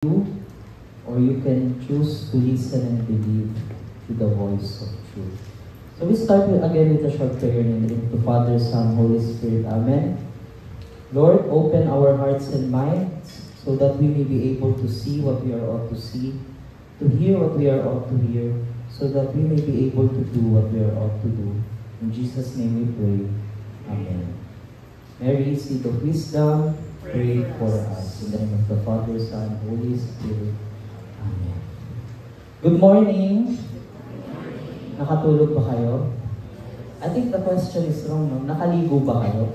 you, or you can choose to listen and believe to the voice of truth. So we start again with a short prayer in the name of the Father, Son, Holy Spirit. Amen. Lord, open our hearts and minds so that we may be able to see what we are ought to see, to hear what we are ought to hear, so that we may be able to do what we are ought to do. In Jesus' name we pray. Amen. Mary, seat of wisdom, pray for us. In the name of the Father, Son, Holy Spirit. Amen. Good morning. Nakatulog ba kayo? I think the question is wrong, no? Nakaligo ba kayo?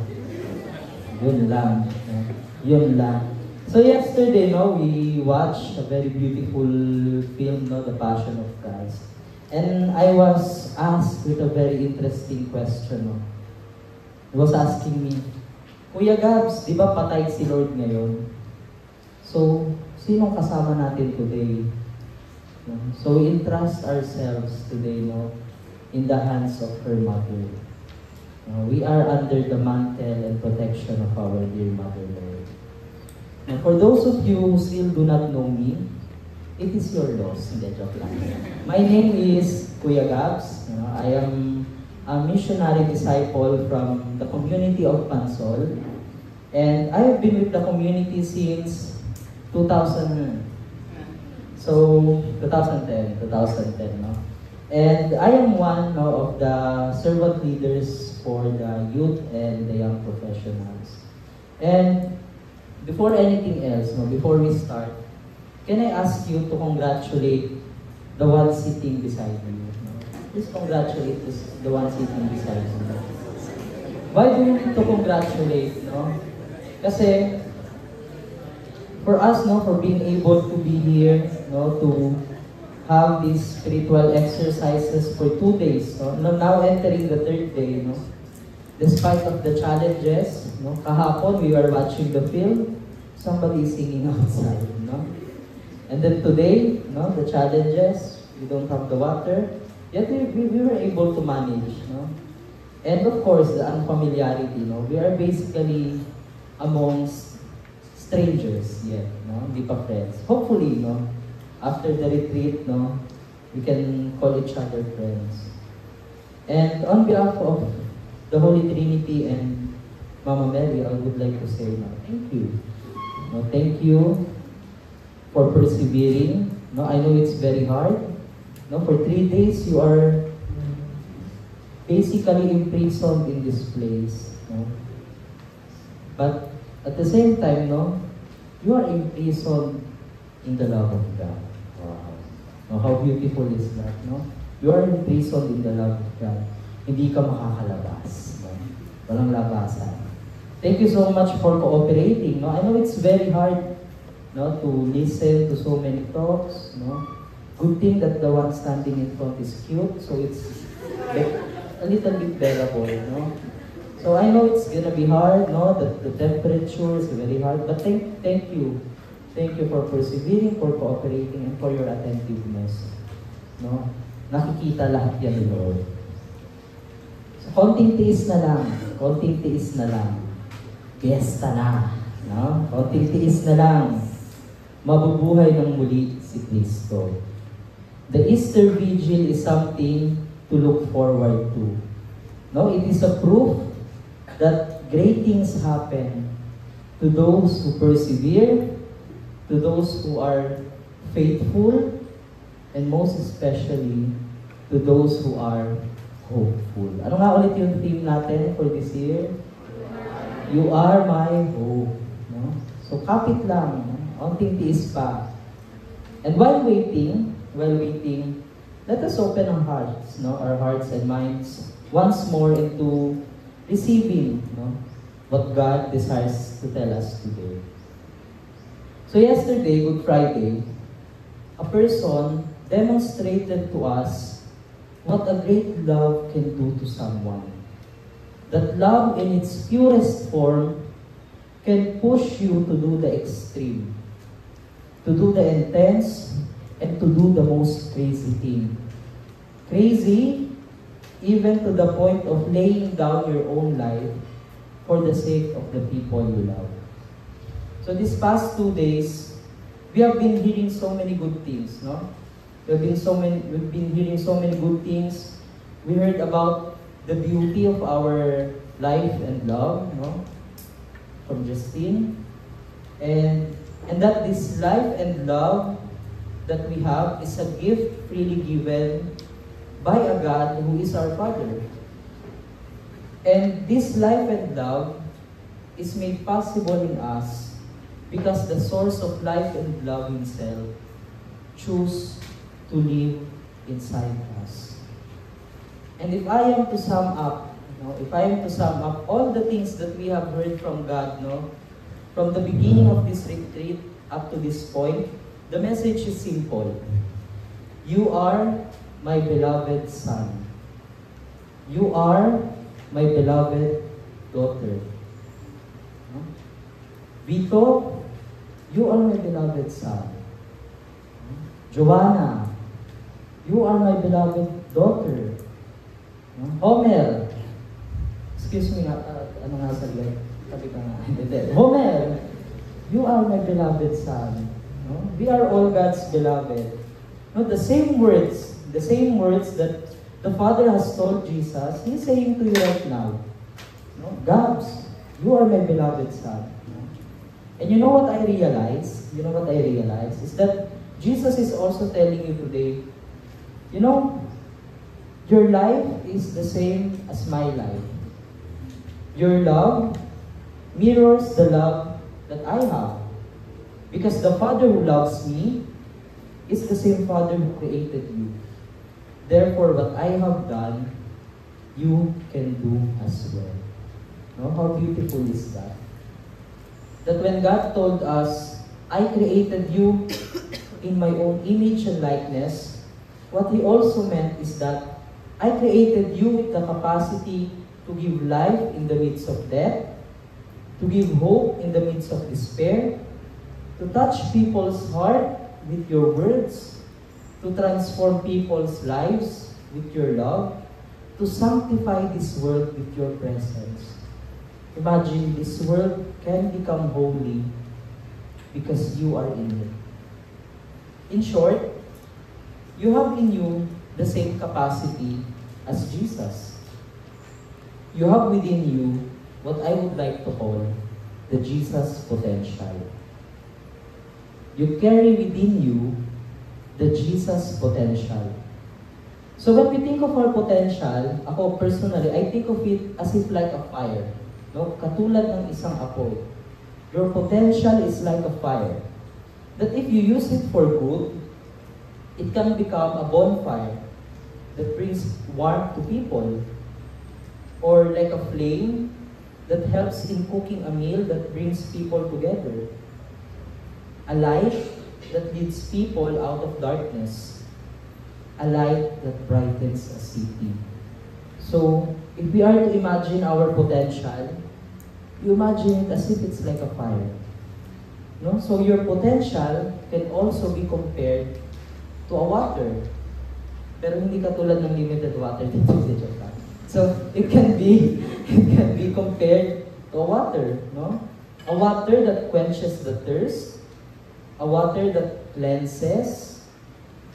Yun lang. No? Yun lang. So yesterday, no, we watched a very beautiful film, no, The Passion of Christ. And I was asked with a very interesting question. No? He was asking me, Kuya Gabs, di ba patay si Lord ngayon? So, sinong kasama natin today? No? So, we entrust ourselves today, no, in the hands of her mother. We are under the mantle and protection of our dear Mother Lord. Now, for those of you who still do not know me, it is your loss. Hindi, joke lang. My name is Kuya Gabs. I am a missionary disciple from the community of Pansol. And I have been with the community since 2000. So, 2010, no? And I am one, no, of the servant leaders for the youth and the young professionals. And before anything else, no, before we start, can I ask you to congratulate the one sitting beside you? No? Please congratulate the one sitting beside you. Why do you need to congratulate? No? Kasi, for us, no, for being able to be here, no, to have these spiritual exercises for 2 days, no, now entering the 3rd day, no, despite of the challenges, no, kahapon we were watching the film, somebody is singing outside, no, and then today, no, the challenges, we don't have the water, yet we were able to manage, no, and of course the unfamiliarity, no, we are basically amongst strangers yet, no? Hindi pa friends. Hopefully, no? After the retreat, no? We can call each other friends. And on behalf of the Holy Trinity and Mama Mary, I would like to say, no, thank you. No, thank you for persevering. No, I know it's very hard. No, for 3 days, you are basically imprisoned in this place. No? But at the same time, no, you are imprisoned in the love of God. Wow. No, how beautiful is that, no? You are imprisoned in the love of God. Hindi ka makakalabas. No? Walang labasan. Thank you so much for cooperating. No? I know it's very hard, no, to listen to so many talks. No? Good thing that the one standing in front is cute, so it's like a little bit bearable. No? So I know it's gonna be hard, no? The temperature is very hard, but thank you. Thank you for persevering, for cooperating, and for your attentiveness. No? Nakikita lahat yan, Lord. So, konting tiis na lang. Fiesta na. No? Konting tiis na lang. Mabubuhay ng muli si Kristo. The Easter Vigil is something to look forward to. No? It is a proof that great things happen to those who persevere, to those who are faithful, and most especially to those who are hopeful. Ano nga ulit yung theme natin for this year? You are my hope. No? So kapit lang, onting tiis pa. And while waiting, let us open our hearts, no? Our hearts and minds once more into receiving, no, what God desires to tell us today. So yesterday, Good Friday, a person demonstrated to us what a great love can do to someone. That love in its purest form can push you to do the extreme, to do the intense, and to do the most crazy thing. Crazy, even to the point of laying down your own life for the sake of the people you love. So these past 2 days, we have been hearing so many good things, no? We've been hearing so many good things. We heard about the beauty of our life and love, no? From Justine. And that this life and love that we have is a gift freely given by a God who is our Father. And this life and love is made possible in us because the source of life and love Himself chose to live inside us. And if I am to sum up, all the things that we have heard from God, no, from the beginning of this retreat up to this point, the message is simple. You are my beloved son. You are my beloved daughter. No? Vito, you are my beloved son. Joanna, you are my beloved daughter. No? Homer, excuse me, ano nga saglit? Tabi ka nga. Homer, you are my beloved son. No? We are all God's beloved. No, the same words that the Father has told Jesus, He's saying to you right now. No? Gabs, you are my beloved son. No? And you know what I realize? Is that Jesus is also telling you today, you know, your life is the same as my life. Your love mirrors the love that I have. Because the Father who loves me is the same Father who created you. Therefore, what I have done, you can do as well. No? How beautiful is that? That when God told us, I created you in my own image and likeness, what He also meant is that I created you with the capacity to give life in the midst of death, to give hope in the midst of despair, to touch people's heart with your words, to transform people's lives with your love, to sanctify this world with your presence. Imagine this world can become holy because you are in it. In short, you have in you the same capacity as Jesus. You have within you what I would like to call the Jesus potential. You carry within you the Jesus potential. So when we think of our potential, ako personally, I think of it as if like a fire. No? Katulad ng isang apoy. Your potential is like a fire. That if you use it for good, it can become a bonfire that brings warmth to people. Or like a flame that helps in cooking a meal that brings people together. A light that leads people out of darkness. A light that brightens a city. So, if we are to imagine our potential, you imagine it as if it's like a fire. No? So your potential can also be compared to a water. Pero hindi katulad ng limited water dito sa Japan. So it can be compared to a water, no? A water that quenches the thirst, a water that cleanses,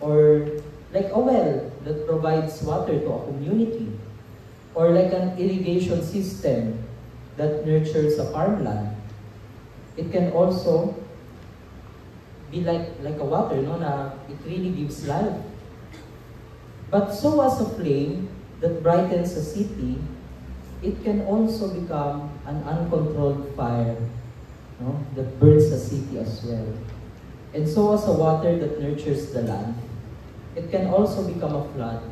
or like a well that provides water to a community, or like an irrigation system that nurtures a farmland. It can also be like a water, no? Na it really gives life. But so as a flame that brightens a city, it can also become an uncontrolled fire, no? That burns a city as well. And so as a water that nurtures the land, it can also become a flood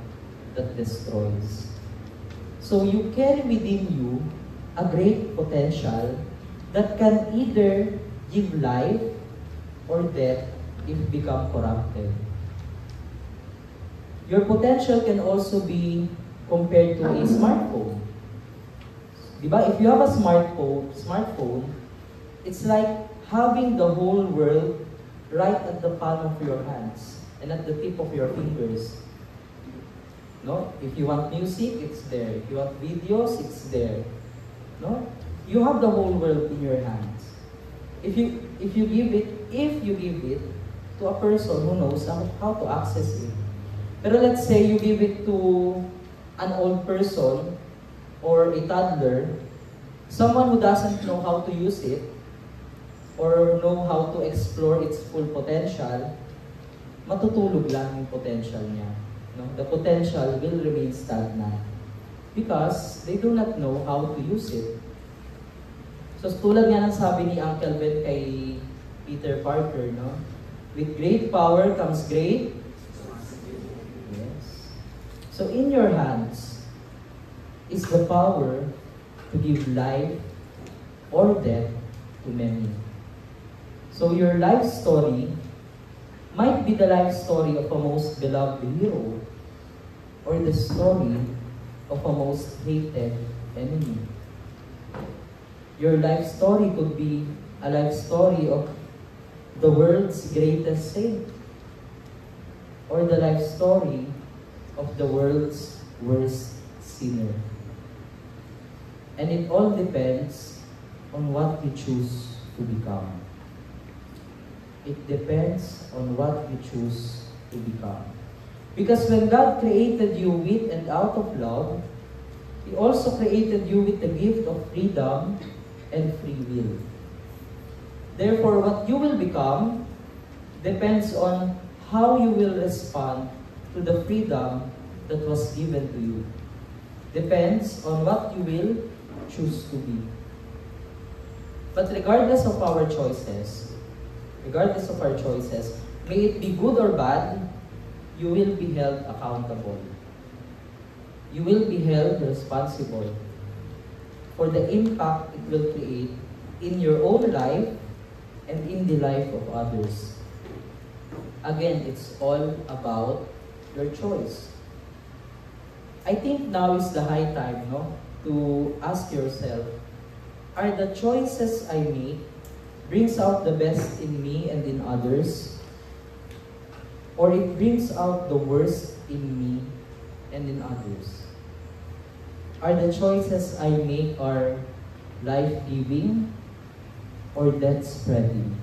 that destroys. So you carry within you a great potential that can either give life or death if become corrupted. Your potential can also be compared to a smartphone. Diba? If you have a smartphone, it's like having the whole world right at the palm of your hands and at the tip of your fingers. No? If you want music, it's there. If you want videos, it's there. No? You have the whole world in your hands. If you give it to a person who knows how to access it. Pero let's say you give it to an old person or a toddler, someone who doesn't know how to use it or know how to explore its full potential, matutulog lang yung potential niya. No? The potential will remain stagnant because they do not know how to use it. So tulad nga ng sabi ni Uncle Ben kay Peter Parker, no? With great power comes great. Yes. So in your hands is the power to give life or death to many. So your life story might be the life story of a most beloved hero or the story of a most hated enemy. Your life story could be a life story of the world's greatest saint or the life story of the world's worst sinner. And it all depends on what you choose to become. It depends on what you choose to become. Because when God created you with and out of love, He also created you with the gift of freedom and free will. Therefore, what you will become depends on how you will respond to the freedom that was given to you. Depends on what you will choose to be. But regardless of our choices, may it be good or bad, you will be held accountable. You will be held responsible for the impact it will create in your own life and in the life of others. Again, it's all about your choice. I think now is the high time, no, to ask yourself, are the choices I make brings out the best in me and in others, or it brings out the worst in me and in others? Are the choices I make are life-giving or death-spreading?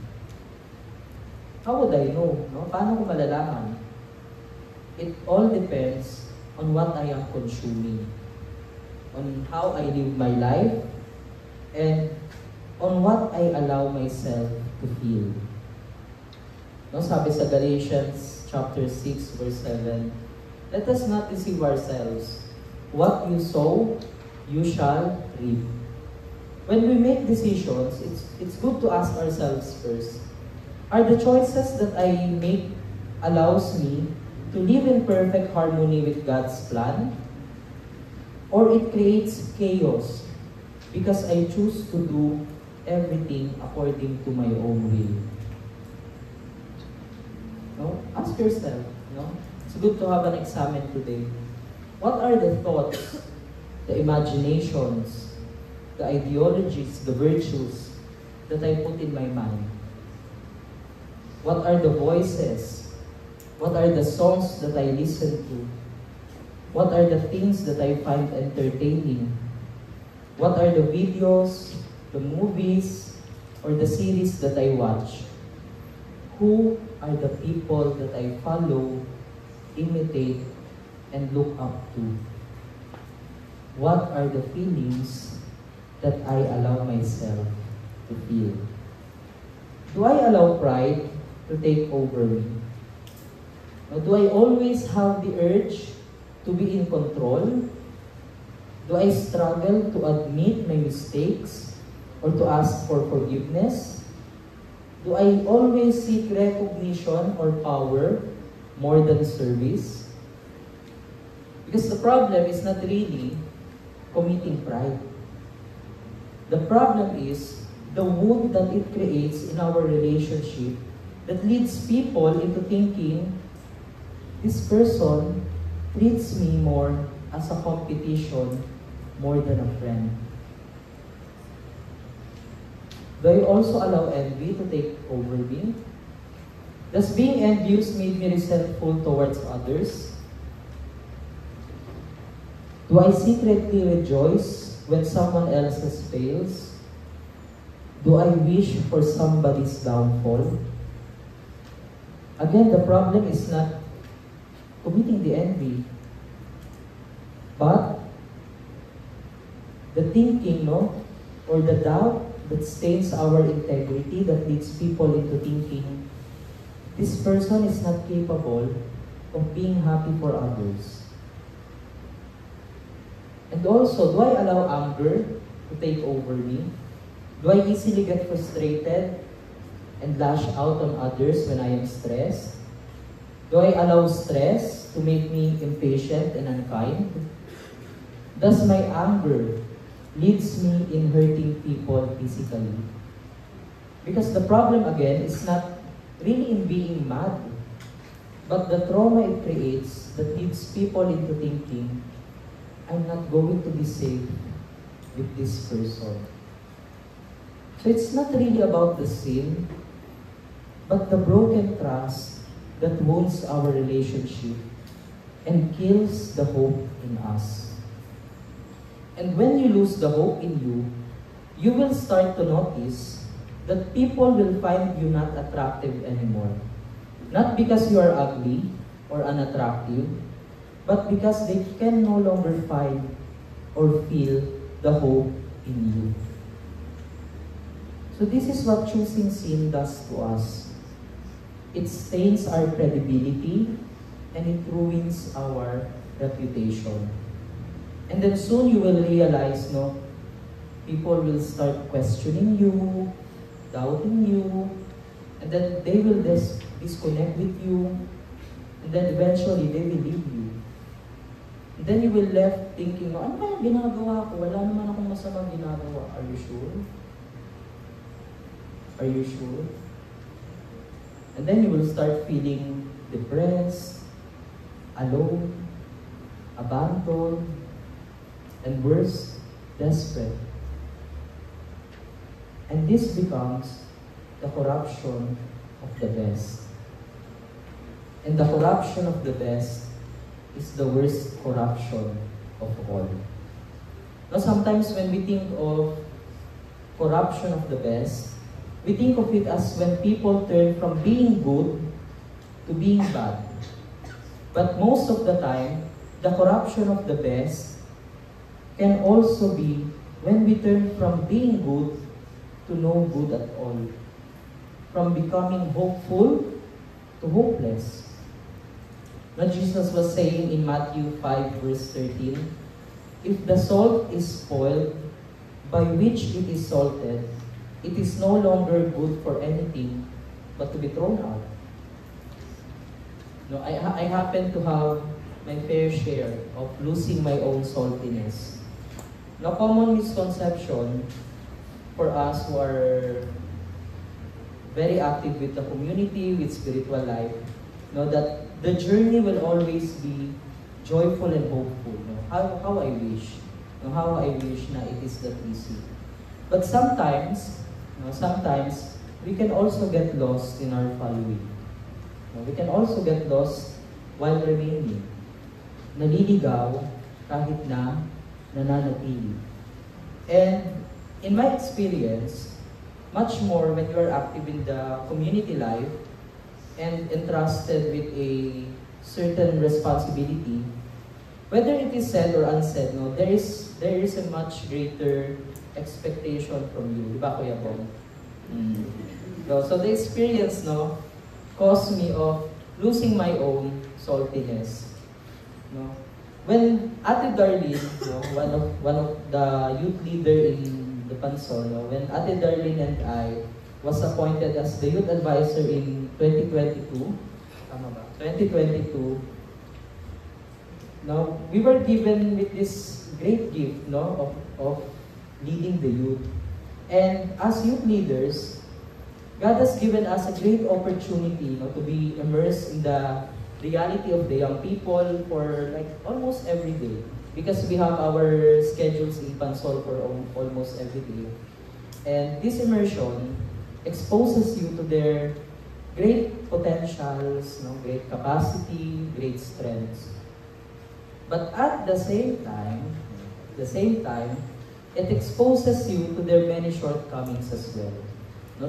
How would I know? No? Paano ko malalaman? It all depends on what I am consuming, on how I live my life, and on what I allow myself to feel. No, sabi sa Galatians chapter 6 verse 7, let us not deceive ourselves. What you sow, you shall reap. When we make decisions, it's good to ask ourselves first, are the choices that I make allows me to live in perfect harmony with God's plan? Or it creates chaos because I choose to do everything according to my own will? No? Ask yourself. No? It's good to have an examen today. What are the thoughts, the imaginations, the ideologies, the virtues that I put in my mind? What are the voices? What are the songs that I listen to? What are the things that I find entertaining? What are the videos, the movies, or the series that I watch? Who are the people that I follow, imitate, and look up to? What are the feelings that I allow myself to feel? Do I allow pride to take over me? Or do I always have the urge to be in control? Do I struggle to admit my mistakes or to ask for forgiveness? Do I always seek recognition or power more than service? Because the problem is not really committing pride. The problem is the wound that it creates in our relationship that leads people into thinking, this person treats me more as a competition more than a friend. Do I also allow envy to take over me? Does being envious make me resentful towards others? Do I secretly rejoice when someone else's fails? Do I wish for somebody's downfall? Again, the problem is not committing the envy, but the thinking, or the doubt that stains our integrity, that leads people into thinking, this person is not capable of being happy for others. And also, do I allow anger to take over me? Do I easily get frustrated and lash out on others when I am stressed? Do I allow stress to make me impatient and unkind? Does my anger leads me in hurting people physically? Because the problem again is not really in being mad, but the trauma it creates that leads people into thinking, I'm not going to be safe with this person. So it's not really about the sin, but the broken trust that wounds our relationship and kills the hope in us. And when you lose the hope in you, you will start to notice that people will find you not attractive anymore. Not because you are ugly or unattractive, but because they can no longer find or feel the hope in you. So this is what choosing sin does to us. It stains our credibility and it ruins our reputation. And then soon you will realize, people will start questioning you, doubting you, and then they will disconnect with you, and then eventually they will leave you. And then you will left thinking, ano ba yung ginagawa ko? Wala naman akong masamang ginagawa. Are you sure? Are you sure? And then you will start feeling depressed, alone, abandoned, and worse, desperate. And this becomes the corruption of the best. And the corruption of the best is the worst corruption of all. Now, sometimes when we think of corruption of the best, we think of it as when people turn from being good to being bad. But most of the time, the corruption of the best can also be when we turn from being good to no good at all. From becoming hopeful to hopeless. Now Jesus was saying in Matthew 5 verse 13, if the salt is spoiled, by which it is salted, it is no longer good for anything but to be thrown out. No, I happen to have my fair share of losing my own saltiness. Now, common misconception for us who are very active with the community, with spiritual life, that the journey will always be joyful and hopeful. How I wish. How I wish na it is that easy. But sometimes we can also get lost in our following. We can also get lost while remaining. Naliligaw kahit na nananatili. And in my experience, much more when you are active in the community life and entrusted with a certain responsibility, whether it is said or unsaid, there is a much greater expectation from you. Diba, Kuya Bong? So the experience, caused me of losing my own saltiness. When Ate Darlene, one of the youth leader in the Pansol, when Ate Darlene and I was appointed as the youth advisor in 2022, tama ba? 2022, we were given with this great gift, of leading the youth. And as youth leaders, God has given us a great opportunity, to be immersed in the reality of the young people for like almost every day. Because we have our schedules in Pansol for almost every day. And this immersion exposes you to their great potentials, great capacity, great strengths. But at the same time, it exposes you to their many shortcomings as well.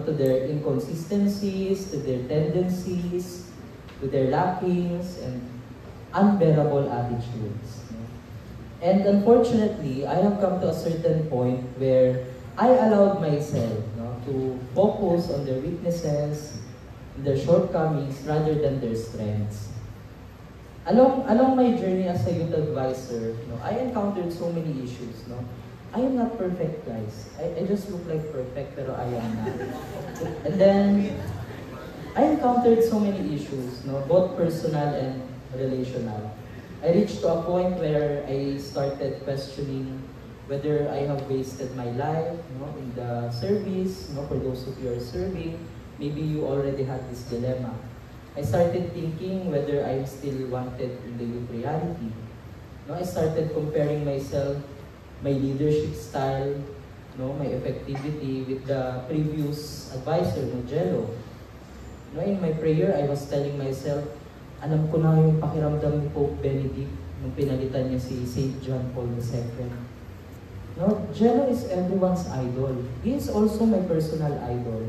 To their inconsistencies, to their tendencies, to their lackings and unbearable attitudes. And unfortunately, I have come to a certain point where I allowed myself to focus on their weaknesses, their shortcomings, rather than their strengths. Along my journey as a youth advisor, I encountered so many issues. I am not perfect, guys. I just look like perfect, pero I am not. And then, I encountered so many issues, both personal and relational. I reached to a point where I started questioning whether I have wasted my life in the service. For those of you who are serving, maybe you already had this dilemma. I started thinking whether I'm still wanted in the youth reality. I started comparing myself, my leadership style, my effectivity with the previous advisor, Jello. In my prayer, I was telling myself, alam ko na yung pakiramdam ni Pope Benedict nung pinalitan niya si St. John Paul II. Jello is everyone's idol. He is also my personal idol.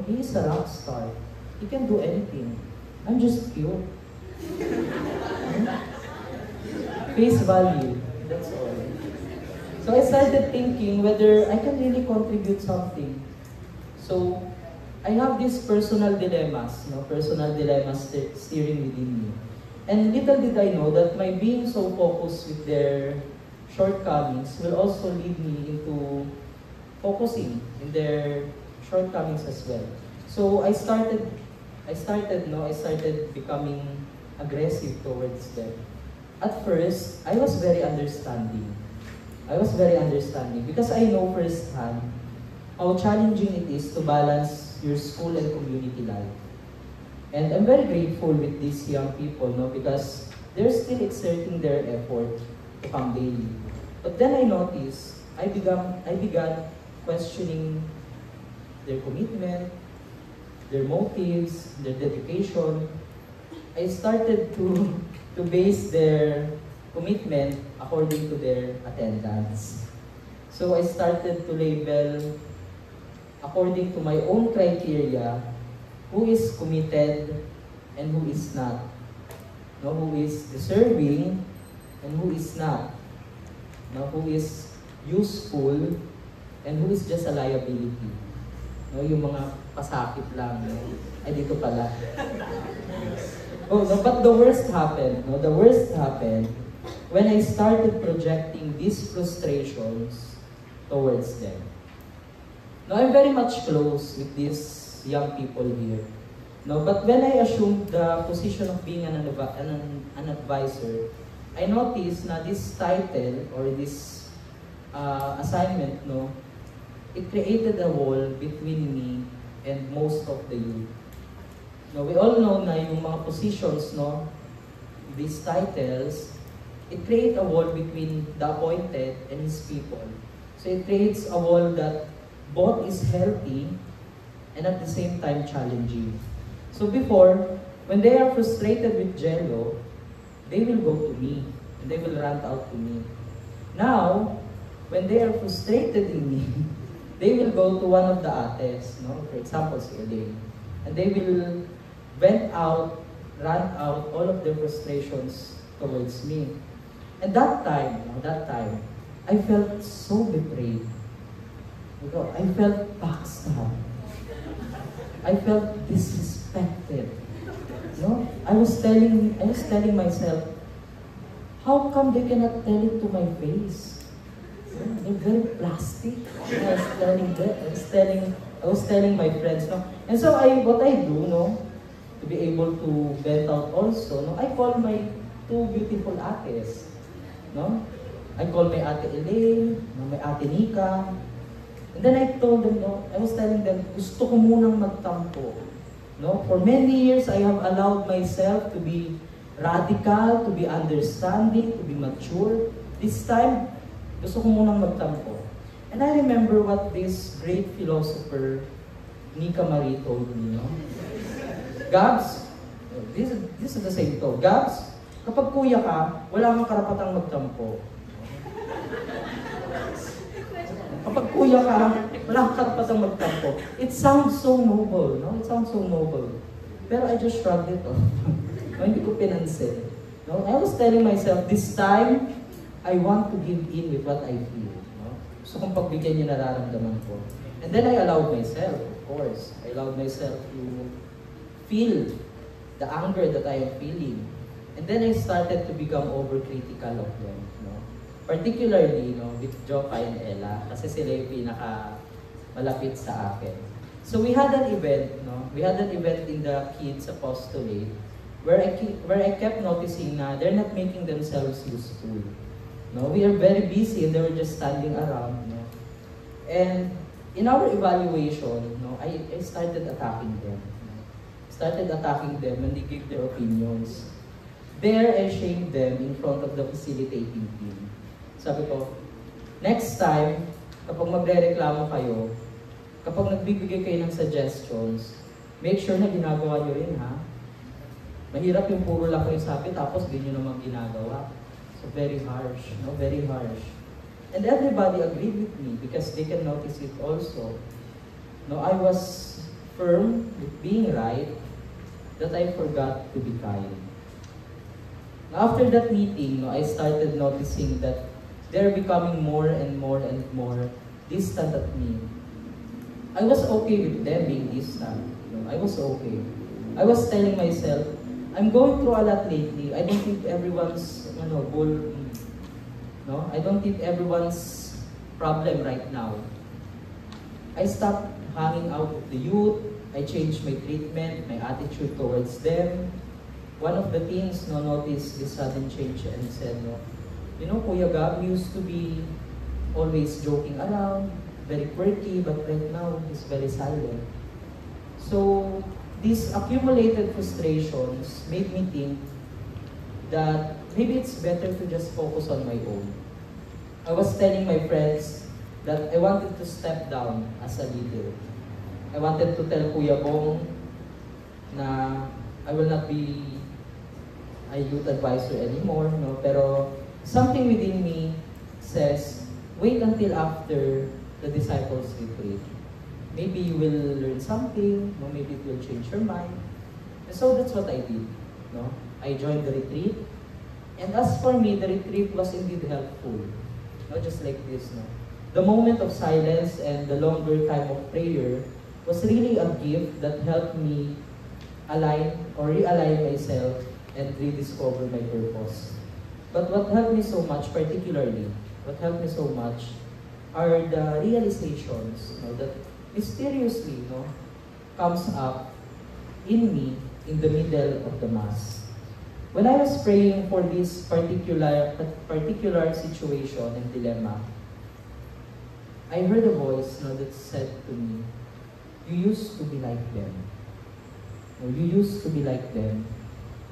He is a rock star. He can do anything. I'm just cute. Face value. That's all. So I started thinking whether I can really contribute something. So I have these personal dilemmas, steering within me. And little did I know that my being so focused with their shortcomings will also lead me into focusing in their shortcomings as well. So I started becoming aggressive towards them. At first, I was very understanding. Because I know firsthand how challenging it is to balance your school and community life. And I'm very grateful with these young people, because they're still exerting their effort to come daily. But then I noticed, I began questioning their commitment, their motives, their dedication. I started to base their commitment according to their attendance. So I started to label according to my own criteria who is committed and who is not. Who is deserving and who is not. Who is useful and who is just a liability. Yung mga pasakit lang. Ay, dito pala. But the worst happened. The worst happened when I started projecting these frustrations towards them. I'm very much close with these young people here. But when I assumed the position of being an advisor, I noticed na this title or this assignment, it created a wall between me and most of the youth. We all know na yung mga positions, these titles, it creates a wall between the appointed and his people. So it creates a wall that both is healthy and at the same time challenging. So before, when they are frustrated with Jello, they will go to me and they will rant out to me. Now, when they are frustrated in me, they will go to one of the ates, for example, si Elaine, and they will rant out all of their frustrations towards me. And that time, I felt so betrayed. I felt backstabbed. I felt disrespected. I was telling myself, how come they cannot tell it to my face? They're very plastic. I was telling my friends, And so what I do, to be able to vent out also, I call my two beautiful ates. I call my ate Elaine, my ate Nika. And then I told them, I was telling them, gusto ko munang magtampo. For many years, I have allowed myself to be radical, to be understanding, to be mature. This time, gusto ko munang magtampo. And I remember what this great philosopher, Nika Marie, told me. Gabs, this is the same to. Gabs, kapag kuya ka, wala kang karapatang magtampo. Kapag kuya ka, wala kang karapatang magtampo. It sounds so noble, It sounds so noble. Pero I just shrugged it off. No, hindi ko pinansin. No? I was telling myself, this time, I want to give in with what I feel. No? Gusto kong pagbigyan yung nararamdaman ko. And then I allowed myself, of course. I allowed myself to feel the anger that I am feeling. And then I started to become overcritical of them. No? Particularly with Jopa and Ella, kasi sila yung pinaka-malapit sa akin. So we had an event, we had an event in the Kids Apostolate where I kept noticing na they're not making themselves useful. No, we are very busy and they were just standing around. And in our evaluation, I started attacking them. Started attacking them when they gave their opinions. There, I shamed them in front of the facilitating team. Sabi ko, next time, kapag magre-reklamo kayo, kapag nagbibigay kayo ng suggestions, make sure na ginagawa nyo rin, ha? Mahirap yung puro lang kayo sabi, tapos di nyo naman ginagawa. So very harsh, very harsh. And everybody agreed with me because they can notice it also. I was firm with being right, that I forgot to be kind. After that meeting, I started noticing that they're becoming more and more and more distant at me. I was okay with them being distant. I was okay. I was telling myself, I'm going through a lot lately. I don't think everyone's goal. I don't think everyone's problem right now. I stopped hanging out with the youth. I changed my treatment, my attitude towards them. One of the things noticed this sudden change and said, Kuya Gab used to be always joking around, very quirky, but right now he's very silent. So these accumulated frustrations made me think that maybe it's better to just focus on my own. I was telling my friends that I wanted to step down as a leader. I wanted to tell Kuya Bong na I will not be a youth advisor anymore, pero something within me says, wait until after the disciples retreat. Maybe you will learn something, maybe it will change your mind. And so that's what I did. I joined the retreat. And as for me, the retreat was indeed helpful. Just like this. The moment of silence and the longer time of prayer was really a gift that helped me align or realign myself and rediscover my purpose. But what helped me so much, particularly, are the realizations that mysteriously comes up in me in the middle of the Mass. When I was praying for this particular situation and dilemma, I heard a voice that said to me, you used to be like them. You used to be like them,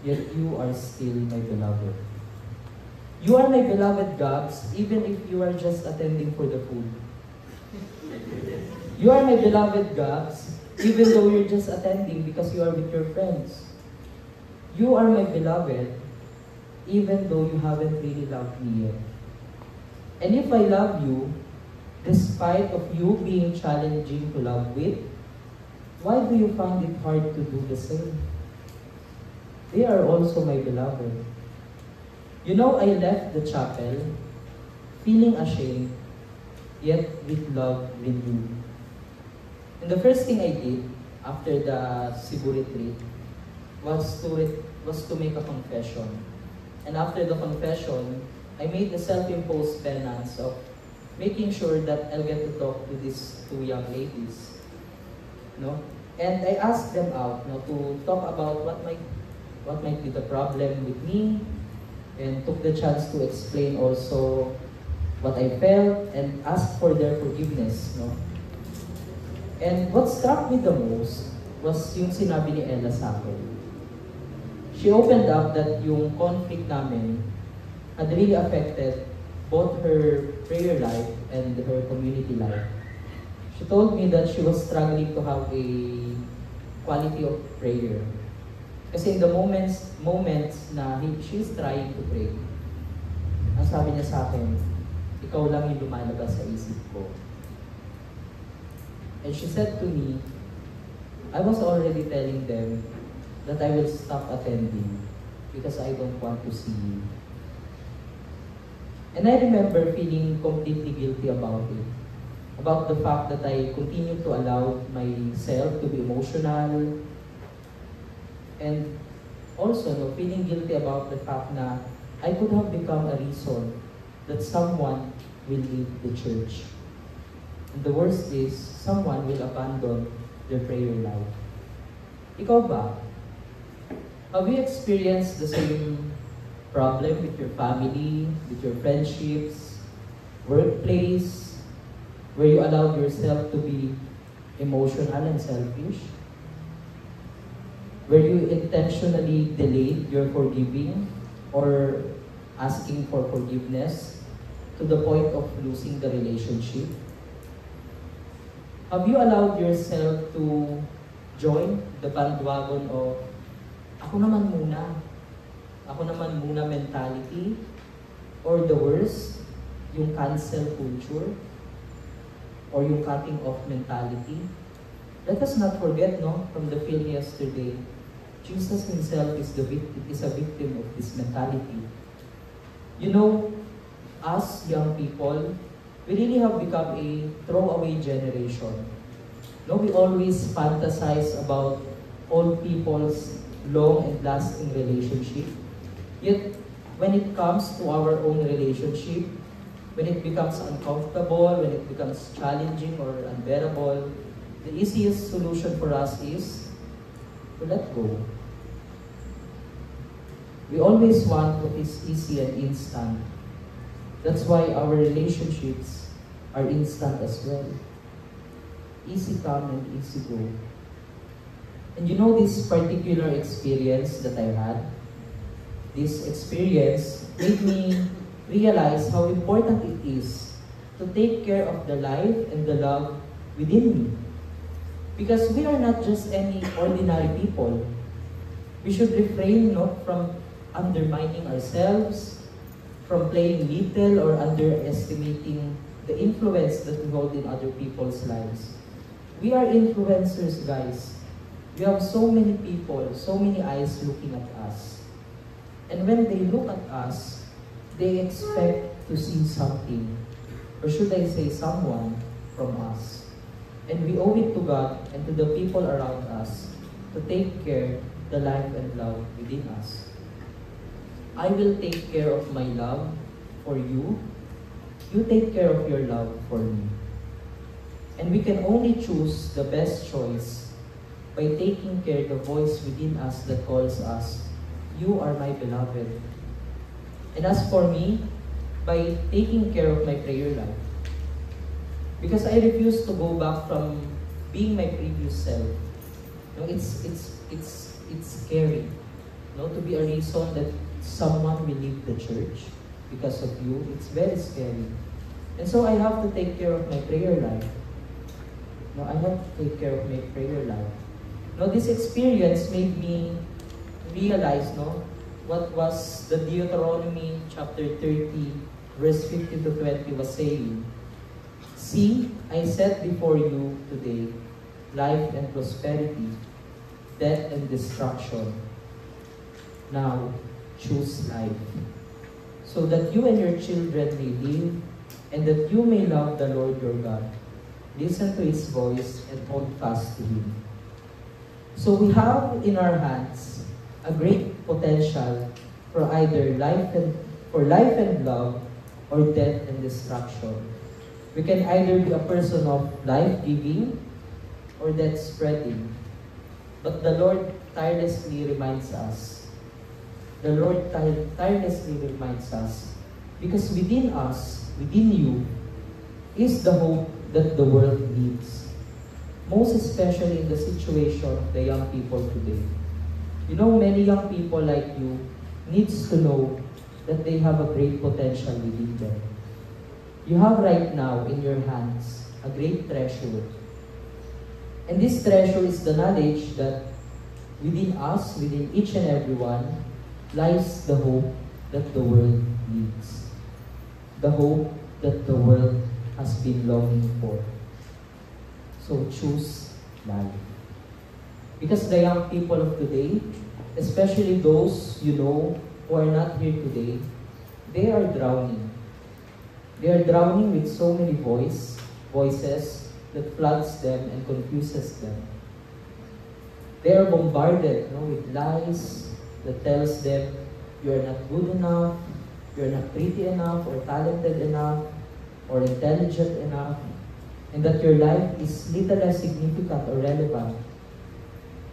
yet you are still my beloved. You are my beloved, Gabs, even if you are just attending for the food. You are my beloved, Gabs, even though you're just attending because you are with your friends. You are my beloved, even though you haven't really loved me yet. And if I love you, despite of you being challenging to love with, why do you find it hard to do the same? They are also my beloved. I left the chapel feeling ashamed, yet with love renewed. And the first thing I did after the Cebu retreat was to make a confession. And after the confession, I made the self-imposed penance of making sure that I'll get to talk to these two young ladies. And I asked them out to talk about what might be the problem with me, and took the chance to explain also what I felt and ask for their forgiveness. And what struck me the most was yung sinabi ni Ella sa akin. She opened up that yung conflict namin had really affected both her prayer life and her community life. She told me that she was struggling to have a quality of prayer. Kasi in the moments na she's trying to pray, ang sabi niya sa akin, ikaw lang yung lumalabas sa isip ko. And she said to me, I was already telling them that I will stop attending because I don't want to see you. And I remember feeling completely guilty about it. About the fact that I continued to allow myself to be emotional, and also feeling guilty about the fact na I could have become a reason that someone will leave the church. And the worst is, someone will abandon their prayer life. Ikaw ba? Have you experienced the same problem with your family, with your friendships, workplace, where you allowed yourself to be emotional and selfish? Where you intentionally delayed your forgiving or asking for forgiveness to the point of losing the relationship? Have you allowed yourself to join the bandwagon of ako naman muna mentality, or the worst, yung cancel culture, or yung cutting off mentality? Let us not forget, from the film yesterday, Jesus himself is a victim of this mentality. Us young people, we really have become a throwaway generation. We always fantasize about old people's long and lasting relationship. Yet, when it comes to our own relationship, when it becomes uncomfortable, when it becomes challenging or unbearable, the easiest solution for us is to let go. We always want what is easy and instant. That's why our relationships are instant as well. Easy come and easy go. And this particular experience that I had, this experience made me realize how important it is to take care of the life and the love within me. Because we are not just any ordinary people. We should refrain from undermining ourselves, from playing little or underestimating the influence that we hold in other people's lives. We are influencers, guys. We have so many people, so many eyes looking at us. And when they look at us, they expect to see something, or should I say someone, from us. And we owe it to God and to the people around us to take care of the life and love within us. I will take care of my love for you. You take care of your love for me. And we can only choose the best choice by taking care of the voice within us that calls us, you are my beloved. And as for me, by taking care of my prayer life. Because I refuse to go back from being my previous self. It's scary. To be a reason that someone will leave the church because of you. It's very scary. And so I have to take care of my prayer life. I have to take care of my prayer life. This experience made me realize, what was the Deuteronomy chapter 30, verse 15 to 20 was saying. See, I set before you today life and prosperity, death and destruction. Now, choose life, so that you and your children may live, and that you may love the Lord your God. Listen to His voice and hold fast to Him. So we have in our hands a great potential for either life and love, or death and destruction. We can either be a person of life-giving or death-spreading. But the Lord tirelessly reminds us. The Lord tirelessly reminds us, because within us, within you, is the hope that the world needs. Most especially in the situation of the young people today. Many young people like you needs to know that they have a great potential within them. You have right now in your hands a great treasure. And this treasure is the knowledge that within us, within each and every one, lies the hope that the world needs. The hope that the world has been longing for. So choose life. Because the young people of today, especially those you know who are not here today, they are drowning. They are drowning with so many voices that floods them and confuses them. They are bombarded with lies that tells them you are not good enough, you are not pretty enough, or talented enough, or intelligent enough, and that your life is little less significant or relevant.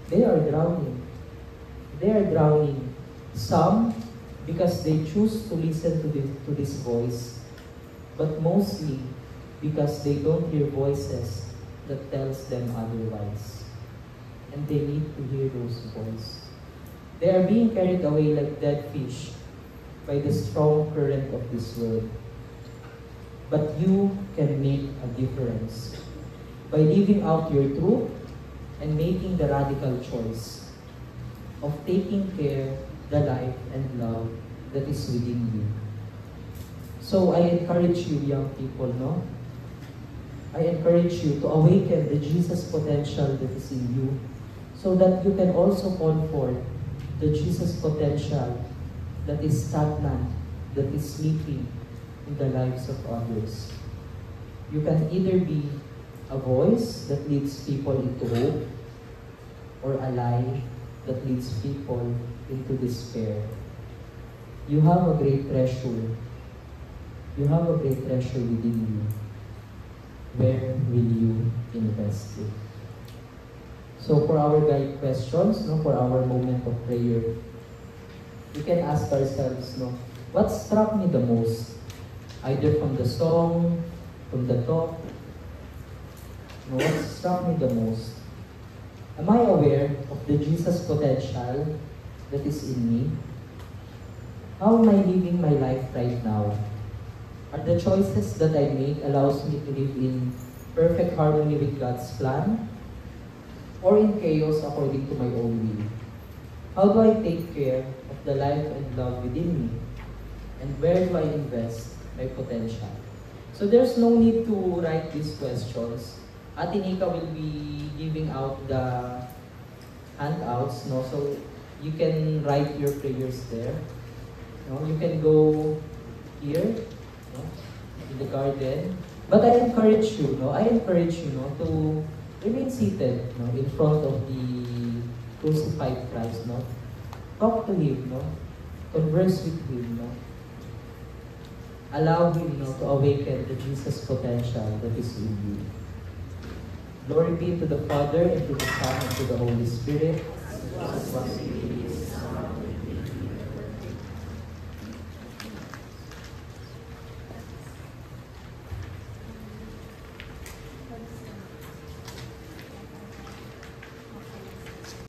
They are drowning. They are drowning. Some because they choose to listen to this voice, but mostly because they don't hear voices that tells them otherwise. And they need to hear those voices. They are being carried away like dead fish by the strong current of this world. But you can make a difference by living out your truth and making the radical choice of taking care the life and love that is within you. So I encourage you, young people, I encourage you to awaken the Jesus potential that is in you so that you can also call forth the Jesus potential that is stagnant, that is sleeping in the lives of others. You can either be a voice that leads people into hope or a lie that leads people into despair. You have a great treasure. You have a great treasure within you. Where will you invest it? So for our guide questions, for our moment of prayer, we can ask ourselves, what struck me the most? Either from the song, from the talk, what struck me the most? Am I aware of the Jesus potential that is in me? How am I living my life right now? Are the choices that I make allows me to live in perfect harmony with God's plan? Or in chaos according to my own will? How do I take care of the life and love within me? And where do I invest my potential? So there's no need to write these questions. Ate Nika will be giving out the handouts, so you can write your prayers there. You can go here, in the garden. But I encourage you, to remain seated, in front of the crucified Christ, Talk to Him, Converse with Him, Allow Him, to awaken the Jesus potential that is in you. Glory be to the Father, and to the Son, and to the Holy Spirit.